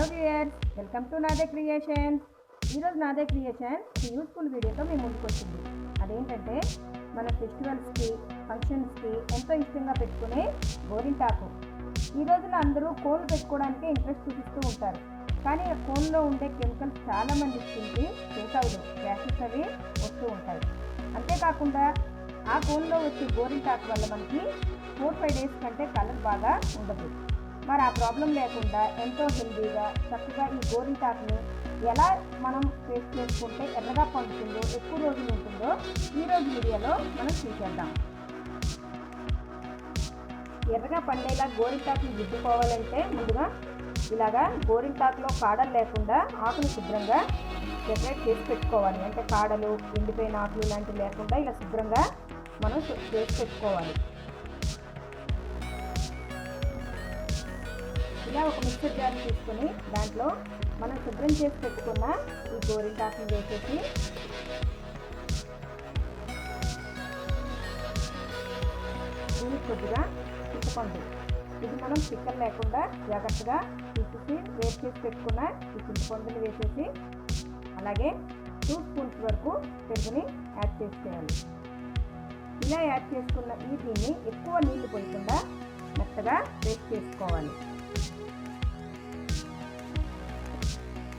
Hello viewers, welcome to నాదే creations. ఈరోజు నాదే క్రియేషన్స్ యూస్ఫుల్ వీడియోతో మేము ముందుకు వచ్చింది. అదేంటంటే మన ఫెస్టివల్స్కి, ఫంక్షన్స్కి ఎంతో ఇష్టంగా పెట్టుకునే గోరింటాకు. ఈ రోజుల్లో అందరూ కోన్లు పెట్టుకోవడానికి ఇంట్రెస్ట్ చూపిస్తూ ఉంటారు. కానీ ఆ కోన్లో ఉండే కెమికల్స్ చాలామంది స్కిన్కి సూట్ అవ్వదు, ర్యాషెస్ అవి వస్తూ ఉంటాయి. అంతేకాకుండా ఆ కోన్లో వచ్చే గోరింటాకు వల్ల మనకి 4-5 డేస్ కంటే కలర్ బాగా ఉండదు. మరి ఆ ప్రాబ్లం లేకుండా ఎంతో హెల్దీగా చక్కగా ఈ గోరింటాకుని ఎలా మనం పేస్ట్ చేసుకుంటే ఎర్రగా పండుతుందో, ఎక్కువ రోజులు ఉంటుందో ఈరోజు వీడియోలో మనం చూసేద్దాం. ఎర్రగా పండేలా గోరింటాకుని రుద్దుకోవాలంటే ముందుగా ఇలాగా గోరింటాకులో కాడలు లేకుండా ఆకులు శుభ్రంగా సెపరేట్ చేసి పెట్టుకోవాలి. అంటే కాడలు, ఎండిపోయిన ఆకులు లాంటివి లేకుండా ఇలా శుభ్రంగా మనం చేసి పెట్టుకోవాలి. ఇలా ఒక మిక్సర్ జార్ తీసుకొని దాంట్లో మనం శుభ్రం చేసి పెట్టుకున్న ఈ గోరింటాకుని వేసేసి దీన్ని కొద్దిగా చింతపండు, ఇది మనం పిక్కలు లేకుండా జాగ్రత్తగా తీసేసి వేస్ట్ చేసి పెట్టుకున్న ఈ చింతపండుని వేసేసి అలాగే 2 స్పూన్స్ వరకు పెరుగుని యాడ్ చేసేయాలి. ఇలా యాడ్ చేసుకున్న ఈ దీన్ని ఎక్కువ నీళ్లు పోయకుండా మెత్తగా పేస్ట్ చేసుకోవాలి.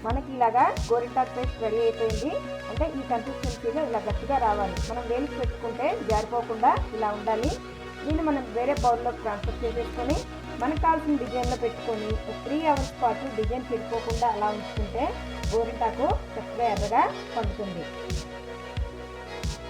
మనకి ఇలాగా గోరింటాకు పేస్ట్ రెడీ అయిపోయింది. అంటే ఈ కన్సిస్టెన్సీలో ఇలా గట్టిగా రావాలి. మనం వేలికి పెట్టుకుంటే జారిపోకుండా ఇలా ఉండాలి. దీన్ని మనం వేరే బౌల్లోకి ట్రాన్స్ఫర్ చేసేసుకొని మనకు కావాల్సిన డిజైన్లో పెట్టుకొని 3 అవర్స్ పాటు డిజైన్ చెడిపోకుండా అలా ఉంచుకుంటే గోరింటాకు చక్కగా ఎర్రగా పండుతుంది.